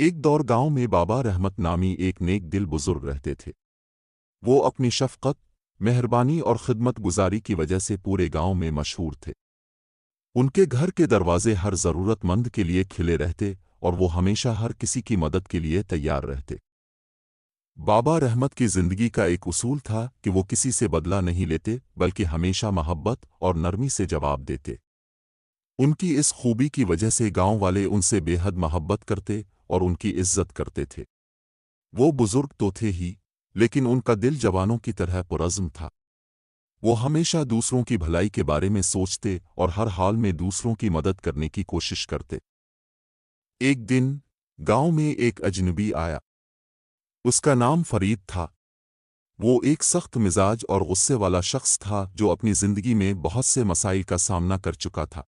ایک دور گاؤں میں بابا رحمت نامی ایک نیک دل بزرگ رہتے تھے۔ وہ اپنی شفقت، مہربانی اور خدمت گزاری کی وجہ سے پورے گاؤں میں مشہور تھے۔ ان کے گھر کے دروازے ہر ضرورت مند کے لیے کھلے رہتے اور وہ ہمیشہ ہر کسی کی مدد کے لیے تیار رہتے۔ بابا رحمت کی زندگی کا ایک اصول تھا کہ وہ کسی سے بدلہ نہیں لیتے بلکہ ہمیشہ محبت اور نرمی سے جواب دیتے۔ ان کی اس خوبی کی وجہ سے گاؤں والے ان سے بے حد محبت کرتے اور ان کی عزت کرتے تھے۔ وہ بزرگ تو تھے ہی، لیکن ان کا دل جوانوں کی طرح پرعزم تھا۔ وہ ہمیشہ دوسروں کی بھلائی کے بارے میں سوچتے اور ہر حال میں دوسروں کی مدد کرنے کی کوشش کرتے۔ ایک دن گاؤں میں ایک اجنبی آیا۔ اس کا نام فرید تھا۔ وہ ایک سخت مزاج اور غصے والا شخص تھا جو اپنی زندگی میں بہت سے مسائل کا سامنا کر چکا تھا۔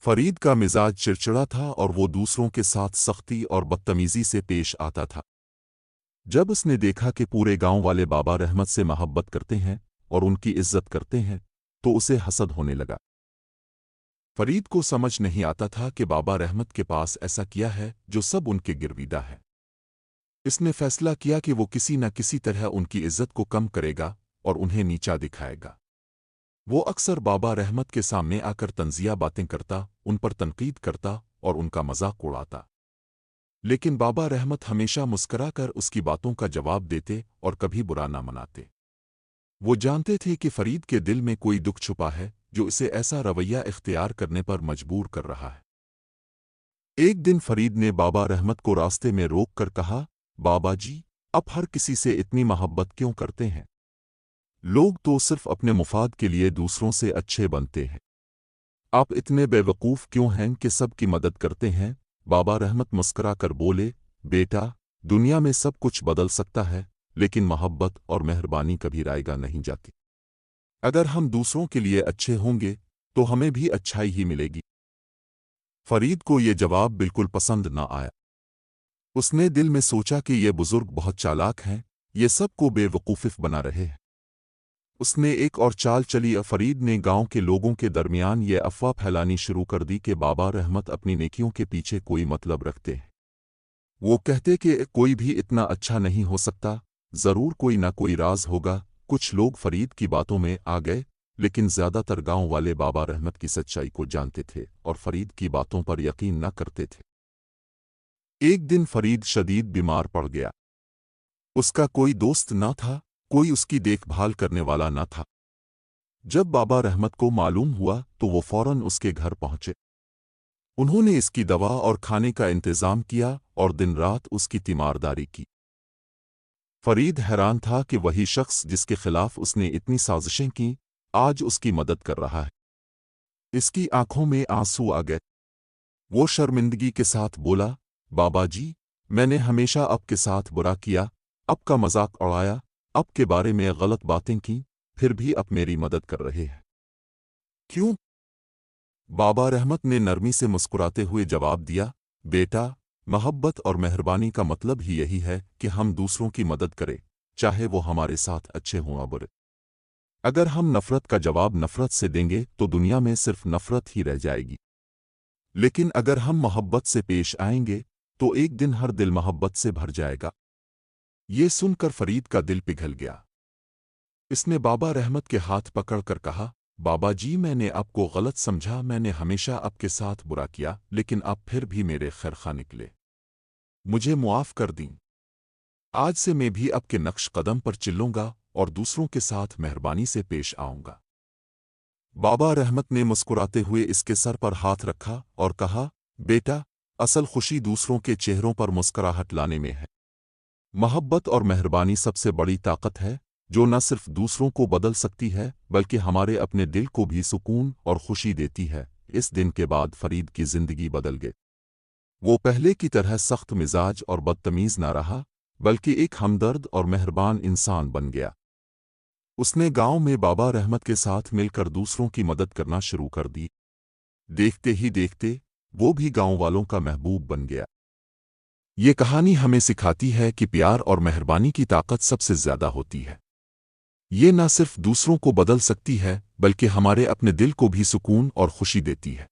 فرید کا مزاج چڑچڑا تھا اور وہ دوسروں کے ساتھ سختی اور بدتمیزی سے پیش آتا تھا۔ جب اس نے دیکھا کہ پورے گاؤں والے بابا رحمت سے محبت کرتے ہیں اور ان کی عزت کرتے ہیں تو اسے حسد ہونے لگا۔ فرید کو سمجھ نہیں آتا تھا کہ بابا رحمت کے پاس ایسا کیا ہے جو سب ان کے گرویدہ ہے۔ اس نے فیصلہ کیا کہ وہ کسی نہ کسی طرح ان کی عزت کو کم کرے گا اور انہیں نیچا دکھائے گا۔ وہ اکثر بابا رحمت کے سامنے آ کر طنزیہ باتیں کرتا، ان پر تنقید کرتا اور ان کا مذاق اڑاتا۔ لیکن بابا رحمت ہمیشہ مسکرا کر اس کی باتوں کا جواب دیتے اور کبھی برا نہ مناتے۔ وہ جانتے تھے کہ فرید کے دل میں کوئی دکھ چھپا ہے جو اسے ایسا رویہ اختیار کرنے پر مجبور کر رہا ہے۔ ایک دن فرید نے بابا رحمت کو راستے میں روک کر کہا، بابا جی، آپ ہر کسی سے اتنی محبت کیوں کرتے ہیں؟ لوگ تو صرف اپنے مفاد کے لیے دوسروں سے اچھے بنتے ہیں۔ آپ اتنے بے وقوف کیوں ہیں کہ سب کی مدد کرتے ہیں؟ بابا رحمت مسکرا کر بولے، بیٹا، دنیا میں سب کچھ بدل سکتا ہے لیکن محبت اور مہربانی کبھی رائیگاں نہیں جاتی۔ اگر ہم دوسروں کے لیے اچھے ہوں گے تو ہمیں بھی اچھائی ہی ملے گی۔ فرید کو یہ جواب بالکل پسند نہ آیا۔ اس نے دل میں سوچا کہ یہ بزرگ بہت چالاک ہیں، یہ سب کو بے وقوف بنا رہے ہیں۔ اس نے ایک اور چال چلی۔ فرید نے گاؤں کے لوگوں کے درمیان یہ افواہ پھیلانی شروع کر دی کہ بابا رحمت اپنی نیکیوں کے پیچھے کوئی مطلب رکھتے ہیں۔ وہ کہتے کہ کوئی بھی اتنا اچھا نہیں ہو سکتا، ضرور کوئی نہ کوئی راز ہوگا۔ کچھ لوگ فرید کی باتوں میں آ گئے، لیکن زیادہ تر گاؤں والے بابا رحمت کی سچائی کو جانتے تھے اور فرید کی باتوں پر یقین نہ کرتے تھے۔ ایک دن فرید شدید بیمار پڑ گیا۔ اس کا کوئی دوست نہ تھا، کوئی اس کی دیکھ بھال کرنے والا نہ تھا۔ جب بابا رحمت کو معلوم ہوا تو وہ فوراً اس کے گھر پہنچے۔ انہوں نے اس کی دوا اور کھانے کا انتظام کیا اور دن رات اس کی تیمارداری کی۔ فرید حیران تھا کہ وہی شخص جس کے خلاف اس نے اتنی سازشیں کیں آج اس کی مدد کر رہا ہے۔ اس کی آنکھوں میں آنسو آ گئے۔ وہ شرمندگی کے ساتھ بولا، بابا جی، میں نے ہمیشہ آپ کے ساتھ برا کیا، آپ کا مذاق اڑایا، آپ کے بارے میں غلط باتیں کیں، پھر بھی آپ میری مدد کر رہے ہیں۔ کیوں؟ بابا رحمت نے نرمی سے مسکراتے ہوئے جواب دیا، بیٹا، محبت اور مہربانی کا مطلب ہی یہی ہے کہ ہم دوسروں کی مدد کریں، چاہے وہ ہمارے ساتھ اچھے ہوں یا برے۔ اگر ہم نفرت کا جواب نفرت سے دیں گے تو دنیا میں صرف نفرت ہی رہ جائے گی، لیکن اگر ہم محبت سے پیش آئیں گے تو ایک دن ہر دل محبت سے بھر جائے گا۔ یہ سن کر فرید کا دل پگھل گیا۔ اس نے بابا رحمت کے ہاتھ پکڑ کر کہا، بابا جی، میں نے آپ کو غلط سمجھا، میں نے ہمیشہ آپ کے ساتھ برا کیا، لیکن آپ پھر بھی میرے خیرخواہ نکلے۔ مجھے معاف کر دیں۔ آج سے میں بھی آپ کے نقش قدم پر چلوں گا اور دوسروں کے ساتھ مہربانی سے پیش آؤں گا۔ بابا رحمت نے مسکراتے ہوئے اس کے سر پر ہاتھ رکھا اور کہا، بیٹا، اصل خوشی دوسروں کے چہروں پر مسکراہٹ لانے میں ہے۔ محبت اور مہربانی سب سے بڑی طاقت ہے جو نہ صرف دوسروں کو بدل سکتی ہے بلکہ ہمارے اپنے دل کو بھی سکون اور خوشی دیتی ہے۔ اس دن کے بعد فرید کی زندگی بدل گئی۔ وہ پہلے کی طرح سخت مزاج اور بدتمیز نہ رہا بلکہ ایک ہمدرد اور مہربان انسان بن گیا۔ اس نے گاؤں میں بابا رحمت کے ساتھ مل کر دوسروں کی مدد کرنا شروع کر دی۔ دیکھتے ہی دیکھتے وہ بھی گاؤں والوں کا محبوب بن گیا۔ یہ کہانی ہمیں سکھاتی ہے کہ پیار اور مہربانی کی طاقت سب سے زیادہ ہوتی ہے۔ یہ نہ صرف دوسروں کو بدل سکتی ہے بلکہ ہمارے اپنے دل کو بھی سکون اور خوشی دیتی ہے۔